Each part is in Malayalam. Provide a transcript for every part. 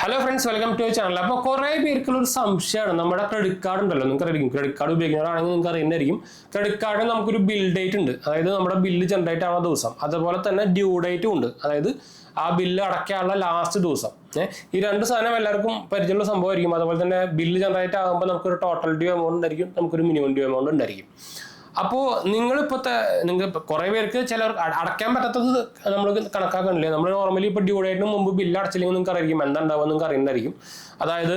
Hello friends, welcome to channel. അപ്പോൾ കുറേ പേർക്കുള്ള ഒരു സംശയമാണ്, നമ്മുടെ ക്രെഡിറ്റ് കാർഡ് ഉണ്ടല്ലോ, നിങ്ങൾക്ക് അറിയാം. ക്രെഡിറ്റ് കാർഡ് ഉപയോഗിക്കുന്നവരാണെങ്കിൽ നിങ്ങൾക്ക് അറിയുന്നതായിരിക്കും. ക്രെഡിറ്റ് കാർഡിന് നമുക്കൊരു ബിൽ ഡേറ്റ് ഉണ്ട്, അതായത് നമ്മുടെ ബില്ല് ജനറേറ്റ് ആവുന്ന ദിവസം. അതുപോലെ തന്നെ ഡ്യൂ ഡേറ്റും ഉണ്ട്, അതായത് ആ ബില്ല് അടയ്ക്കാനുള്ള ലാസ്റ്റ് ദിവസം. ഈ രണ്ട് സാധനം എല്ലാവർക്കും പരിചയമുള്ള സംഭവമായിരിക്കും. അതുപോലെ തന്നെ ബില്ല് ജനറേറ്റ് ആകുമ്പോൾ നമുക്കൊരു ടോട്ടൽ ഡ്യൂ എമൗണ്ട് ഉണ്ടായിരിക്കും, നമുക്കൊരു മിനിമം ഡ്യൂ എമൗണ്ട് ഉണ്ടായിരിക്കും. അപ്പോൾ നിങ്ങൾക്ക് കുറേ പേർക്ക് ചിലർ അടയ്ക്കാൻ പറ്റാത്തത് നമ്മൾ കണക്കാക്കണില്ലേ. നമ്മൾ നോർമലി ഇപ്പോൾ ഡ്യൂ ഡേറ്റിന് മുമ്പ് ബില്ല് അടച്ചില്ലെങ്കിൽ നിങ്ങൾക്ക് അറിയാം എന്താ ഉണ്ടാവുക, നിങ്ങൾക്ക് അറിയുന്നതായിരിക്കും. അതായത്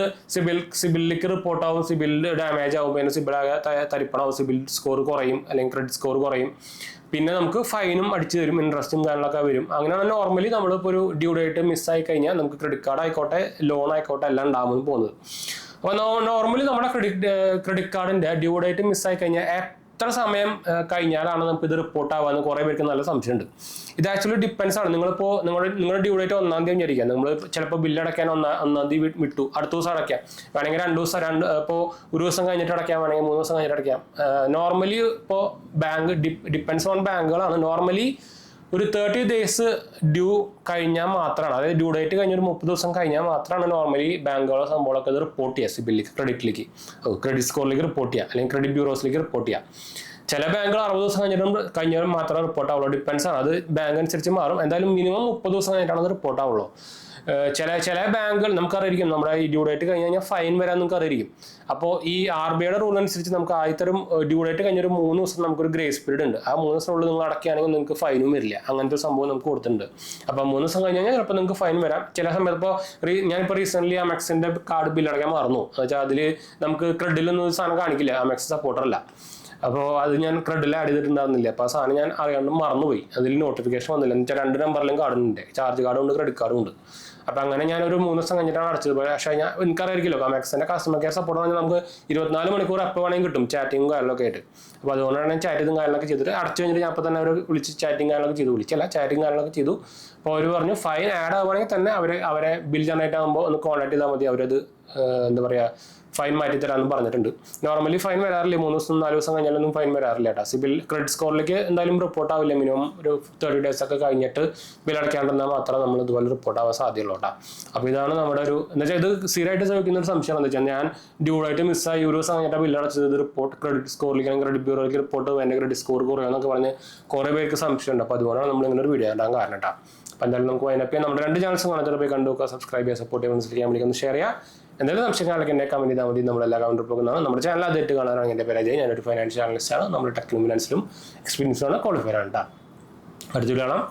സിബിലിലേക്ക് റിപ്പോർട്ട് ആവും, സിബിലിൽ ഡാമേജ് ആവും, പിന്നെ സിബിലാകെ തരിപ്പണാവും, സിബിൽ സ്കോർ കുറയും, അല്ലെങ്കിൽ ക്രെഡിറ്റ് സ്കോർ കുറയും. പിന്നെ നമുക്ക് ഫൈനും അടിച്ചു തരും, ഇൻട്രസ്റ്റും കാര്യങ്ങളൊക്കെ വരും. അങ്ങനെയാണ് നോർമലി നമ്മളിപ്പോൾ ഒരു ഡ്യൂ ഡേറ്റ് മിസ്സായി കഴിഞ്ഞാൽ നമുക്ക് ക്രെഡിറ്റ് കാർഡ് ആയിക്കോട്ടെ, ലോൺ ആയിക്കോട്ടെ, എല്ലാം ഉണ്ടാകുമെന്ന് പോകുന്നത്. അപ്പോൾ നോർമലി നമ്മുടെ ക്രെഡിറ്റ് കാർഡിൻ്റെ ഡ്യൂ ഡേറ്റ് മിസ്സായി കഴിഞ്ഞാൽ എത്ര സമയം കഴിഞ്ഞാലാണ് നമുക്ക് ഇത് റിപ്പോർട്ട് ആവാന്ന് കുറേ പേർക്ക് നല്ല സംശയമുണ്ട്. ഇത് ആക്ച്വലി ഡിപ്പെൻസ് ആണ്. നിങ്ങളുടെ ഡ്യൂ ഡേറ്റ് 1-ാം തീയതി വിചാരിക്കാം. നമ്മൾ ചിലപ്പോൾ ബില്ല് അടയ്ക്കാൻ 1-ാം തീയതി വിട്ടു, അടുത്ത ദിവസം അടയ്ക്കാം, വേണമെങ്കിൽ 2 ദിവസം ഇപ്പോൾ ഒരു ദിവസം കഴിഞ്ഞിട്ട് അടയ്ക്കാം, വേണമെങ്കിൽ 3 ദിവസം കഴിഞ്ഞിട്ട് അടയ്ക്കാം. നോർമലി ഇപ്പോൾ ബാങ്ക് ഡിപ്പെൻസ് ഓൺ ബാങ്കുകളാണ്. നോർമലി ഒരു 30 days ഡ്യൂ കഴിഞ്ഞാൽ മാത്രമാണ്, അതായത് ഡ്യൂ ഡേറ്റ് കഴിഞ്ഞ ഒരു 30 ദിവസം കഴിഞ്ഞാൽ മാത്രമാണ് നോർമലി ബാങ്കുകളോ സംഭവങ്ങളൊക്കെ അത് റിപ്പോർട്ട് ചെയ്യുക, സിബിലിലേക്ക്, ക്രെഡിറ്റ് സ്കോറിലേക്ക് റിപ്പോർട്ട് ചെയ്യുക, അല്ലെങ്കിൽ ക്രെഡിറ്റ് ബ്യൂറോസിലേക്ക് റിപ്പോർട്ട് ചെയ്യുക. ചില ബാങ്കുകൾ 60 ദിവസം കഴിഞ്ഞാൽ മാത്രമേ റിപ്പോർട്ട് ആവുള്ളൂ. ഡിപ്പെൻസ് ആണ്, അത് ബാങ്ക് അനുസരിച്ച് മാറും. എന്തായാലും മിനിമം 30 ദിവസം കഴിഞ്ഞിട്ടാണ് അത് റിപ്പോർട്ട് ആവുള്ളൂ. ചില ബാങ്കുകൾ നമുക്കറിയാം, നമ്മുടെ ഈ ഡ്യൂ ഡേറ്റ് കഴിഞ്ഞ് കഴിഞ്ഞാൽ ഫൈൻ വരാൻ നമുക്ക് അറിയാം. അപ്പോൾ ഈ RBIയുടെ റൂൾ അനുസരിച്ച് നമുക്ക് ആദ്യത്തെ ഡ്യൂ ഡേറ്റ് കഴിഞ്ഞൊരു 3 ദിവസം നമുക്കൊരു ഗ്രേസ് പീരീഡ് ഉണ്ട്. ആ 3 ദിവസത്തിനുള്ളിൽ നിങ്ങൾ അടയ്ക്കുകയാണെങ്കിൽ നിങ്ങൾക്ക് ഫൈനും വരില്ല. അങ്ങനത്തെ ഒരു സംഭവം നമുക്ക് കൊടുത്തിട്ടുണ്ട്. അപ്പോൾ 3 ദിവസം കഴിഞ്ഞ് കഴിഞ്ഞാൽ ചിലപ്പോൾ നിങ്ങൾക്ക് ഫൈൻ വരാം. ചില സമയത്ത് ഇപ്പോൾ ഞാനിപ്പോൾ റീസെൻ്റ്ലി അമെക്സിൻ്റെ കാർഡ് ബില്ല് അടയ്ക്കാൻ മറന്നു. എന്ന് വെച്ചാൽ അതിൽ നമുക്ക് ക്രെഡിറ്റിലൊന്നും സാധനം കാണിക്കില്ല, അമെക്സ് സപ്പോർട്ടറല്ല. അപ്പോൾ അത് ഞാൻ ക്രെഡിറ്റിൽ ആഡ് ചെയ്തിട്ടുണ്ടായിരുന്നില്ല. അപ്പോൾ ആ സാധനം ഞാൻ അറിയാണ്ട് മറന്നുപോയി, അതിൽ നോട്ടിഫിക്കേഷൻ വന്നില്ല. എന്ന് വെച്ചാൽ 2 നമ്പറിലും കാർഡുണ്ട്, ചാർജ് കാർഡും ഉണ്ട്, ക്രെഡിറ്റ് കാർഡും ഉണ്ട്. അപ്പോൾ അങ്ങനെ ഞാനൊരു 3 ദിവസം കഴിഞ്ഞിട്ടാണ് അടച്ചത്. പക്ഷേ എനിക്കറിയാമല്ലോ, അമെക്സിൻ്റെ കസ്റ്റമർ കെയർ സപ്പോർട്ട് പറഞ്ഞാൽ നമുക്ക് 24 മണിക്കൂർ എപ്പോൾ വേണമെങ്കിൽ കിട്ടും, ചാറ്റിങ്ങും കാര്യങ്ങളൊക്കെ ആയിട്ട്. അപ്പോൾ അതുകൊണ്ടാണ് ഞാൻ ചാറ്റ് ചെയ്തും കാര്യങ്ങളൊക്കെ ചെയ്തിട്ട് അടച്ചു കഴിഞ്ഞിട്ട് ഞാൻ അപ്പോൾ തന്നെ അവർ വിളിച്ച് ചാറ്റിങ് കാര്യങ്ങളൊക്കെ ചെയ്തു, ചാറ്റിങ് കാര്യങ്ങളൊക്കെ ചെയ്തു. അപ്പോൾ അവർ പറഞ്ഞു ഫൈൻ ആഡ് ആവുകയാണെങ്കിൽ തന്നെ അവരെ ബിൽ ജനറേറ്റ് ആകുമ്പോൾ ഒന്ന് കോൺടാക്ട് ചെയ്താൽ മതി, അവരത് എന്താ പറയുക, ഫൈൻ മാറ്റി തരാമെന്ന് പറഞ്ഞിട്ടുണ്ട്. നോർമലി ഫൈൻ വരാറില്ല, 3 ദിവസം 4 ദിവസം കഴിഞ്ഞാലൊന്നും ഫൈൻ വരാറില്ല കേട്ടോ. സിബിൽ ക്രെഡിറ്റ് സ്കോറിലേക്ക് എന്തായാലും റിപ്പോർട്ട് ആവില്ല. മിനിമം ഒരു 30 days ഒക്കെ കഴിഞ്ഞിട്ട് ബിൽ അടയ്ക്കാണ്ടെന്നാൽ മാത്രമേ നമ്മൾ ഇതുപോലെ റിപ്പോർട്ട് ആവാൻ സാധ്യതയുള്ളൂ കേട്ടോ. അപ്പോൾ ഇതാണ് നമ്മുടെ ഒരു എന്ന് വെച്ചാൽ ഇത് സ്ഥിരമായിട്ട് ചോദിക്കുന്ന ഒരു സംശയമാണ്. എന്താ വെച്ചാൽ ഞാൻ ഡ്യൂ ഡേറ്റ് മിസ്സായി 1 ദിവസം കഴിഞ്ഞിട്ട് ബിൽ അടച്ചത്, റിപ്പോർട്ട് ക്രെഡിറ്റ് സ്കോറിലേക്ക്, ക്രെഡിറ്റ് ബ്യൂറോയിലേക്ക് റിപ്പോർട്ട്, എൻ്റെ ക്രെഡിറ്റ് സ്കോർ കുറയുമെന്നൊക്കെ പറഞ്ഞ് കുറേ പേർക്ക് സംശയമുണ്ട്. അപ്പോൾ അതുകൊണ്ടാണ് നമ്മൾ ഇങ്ങനെ ഒരു വീഡിയോ ഇടാൻ കാരണം കേട്ടോ. അപ്പോൾ എന്തായാലും നമുക്ക് അതിനൊക്കെ നമ്മുടെ 2 ചാനൽസും കാണാൻ പോയി കണ്ടു നോക്കുക, സബ്സ്ക്രൈബ് ചെയ്യുക, സപ്പോർട്ട് ചെയ്യാൻ മനസ്സിലാക്കാൻ വേണ്ടി ഒന്ന് ഷെയർ ചെയ്യുക. എന്തായാലും സംശയങ്ങളൊക്കെ എന്നെ കമന്റ് ചെയ്താൽ മതി, നമ്മളെല്ലാ കമന്റ് പോകുന്നതാണ്. നമ്മുടെ ചാനൽ ആദ്യമായിട്ട് കാണാനാണ് എൻ്റെ പേര് അജയ്, ഞാനൊരു ഫൈനാൻഷ്യൽ അനലിസ്റ്റ് ആണ്. നമ്മുടെ ടെക്നിക്കൽ ഫിനാൻസിലും എക്സ്പീരിയൻസിലാണ്, ക്വാളിഫൈഡ് ആണ് കേട്ടോ. അടുത്ത് കാണാം.